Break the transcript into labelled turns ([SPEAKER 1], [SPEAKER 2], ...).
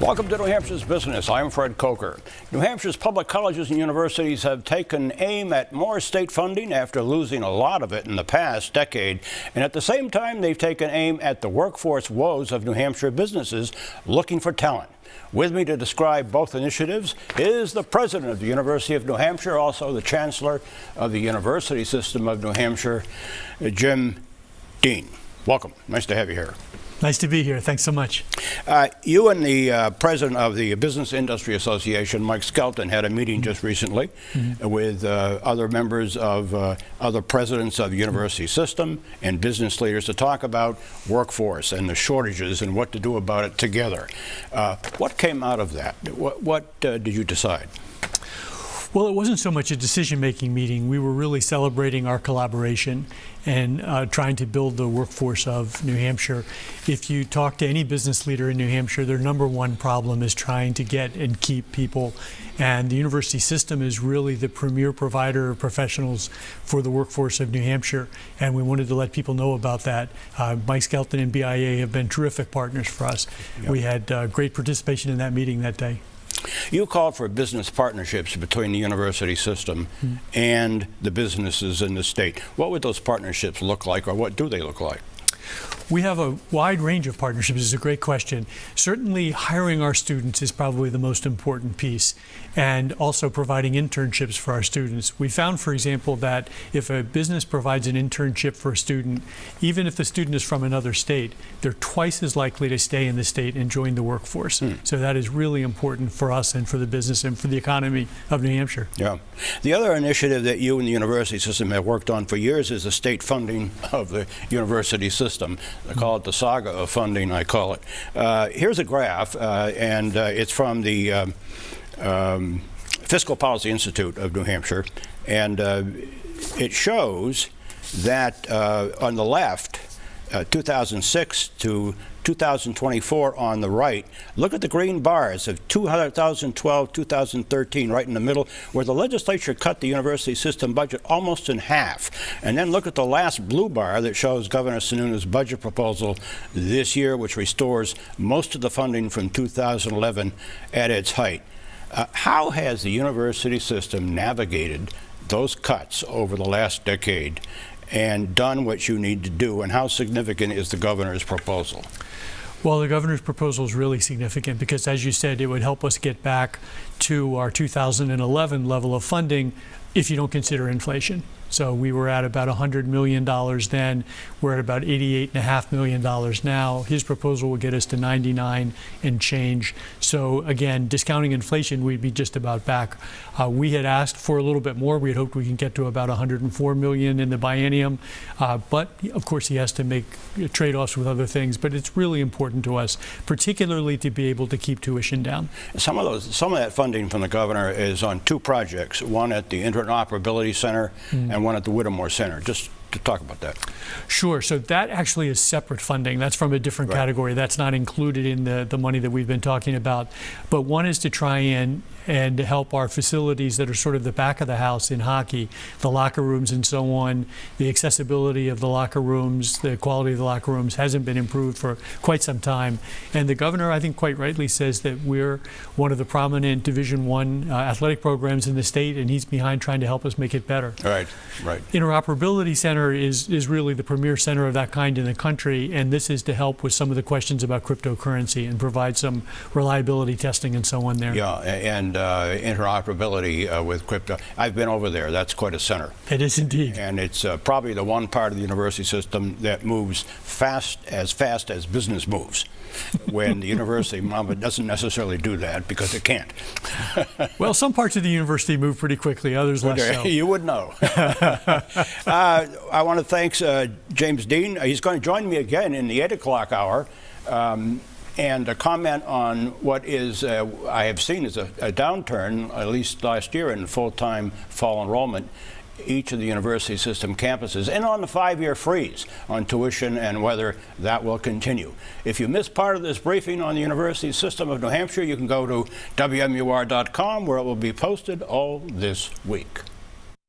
[SPEAKER 1] Welcome to New Hampshire's Business. I'm Fred Coker. New Hampshire's public colleges and universities have taken aim at more state funding after losing a lot of it in the past decade. And at the same time, they've taken aim at the workforce woes of New Hampshire businesses looking for talent. With me to describe both initiatives is the president of the University of New Hampshire, also the chancellor of the University System of New Hampshire, Jim Dean. Welcome. Nice to have you here.
[SPEAKER 2] Nice to be here. Thanks so much.
[SPEAKER 1] You and the president of the Business Industry Association, Mike Skelton, had a meeting just recently with other members of other presidents of the university system and business leaders to talk about workforce and the shortages and what to do about it together. What came out of that? What did you decide?
[SPEAKER 2] Well, it wasn't so much a decision-making meeting. We were really celebrating our collaboration and trying to build the workforce of New Hampshire. If you talk to any business leader in New Hampshire, their number one problem is trying to get and keep people. And the university system is really the premier provider of professionals for the workforce of New Hampshire. And we wanted to let people know about that. Mike Skelton and BIA have been terrific partners for us. Yep. We had great participation in that meeting that day.
[SPEAKER 1] You called for business partnerships between the university system and the businesses in the state. What would those partnerships look like, or what do they look like?
[SPEAKER 2] We have a wide range of partnerships. It's a great question. Certainly hiring our students is probably the most important piece, and also providing internships for our students. We found, for example, that if a business provides an internship for a student, even if the student is from another state, they're twice as likely to stay in the state and join the workforce. So that is really important for us and for the business and for the economy of New Hampshire.
[SPEAKER 1] Yeah. The other initiative that you and the university system have worked on for years is the state funding of the university system. I call it the saga of funding, I call it. Here's a graph, and it's from the Fiscal Policy Institute of New Hampshire, and it shows that on the left, 2006 to 2024 on the right. Look at the green bars of 2012, 2013, right in the middle, where the legislature cut the university system budget almost in half. And then look at the last blue bar that shows Governor Sununu's budget proposal this year, which restores most of the funding from 2011 at its height. How has the university system navigated those cuts over the last decade and done what you need to do, and how significant is the governor's proposal?
[SPEAKER 2] Well, the governor's proposal is really significant because, as you said, it would help us get back to our 2011 level of funding if you don't consider inflation. So we were at about $100 million then. We're at about $88.5 million now. His proposal will get us to 99 and change. So again, discounting inflation, we'd be just about back. We had asked for a little bit more. We had hoped we can get to about $104 million in the biennium. But of course, he has to make trade-offs with other things. But it's really important to us, particularly to be able to keep tuition down.
[SPEAKER 1] Some of that funding from the governor is on two projects, one at the Interoperability Center and one at the Whittemore Center. Just to talk about that.
[SPEAKER 2] Sure. So that actually is separate funding. That's from a different category. That's not included in the money that we've been talking about. But one is to try and help our facilities that are sort of the back of the house in hockey, the locker rooms and so on. The accessibility of the locker rooms, the quality of the locker rooms hasn't been improved for quite some time. And the governor, I think quite rightly, says that we're one of the prominent Division I athletic programs in the state, and he's behind trying to help us make it better.
[SPEAKER 1] Right, right.
[SPEAKER 2] Interoperability Center is really the premier center of that kind in the country, and this is to help with some of the questions about cryptocurrency and provide some reliability testing and so on there.
[SPEAKER 1] Yeah, and interoperability with crypto. I've been over there. That's quite a center.
[SPEAKER 2] It is indeed.
[SPEAKER 1] And it's probably the one part of the university system that moves fast as business moves. When the university doesn't necessarily do that because it can't.
[SPEAKER 2] Well, some parts of the university move pretty quickly, others less so.
[SPEAKER 1] You would know. I want to thank James Dean. He's going to join me again in the 8 o'clock hour. And a comment on what is, I have seen as a downturn, at least last year, in full-time fall enrollment, each of the university system campuses, and on the 5-year freeze on tuition and whether that will continue. If you missed part of this briefing on the University System of New Hampshire, you can go to WMUR.com, where it will be posted all this week.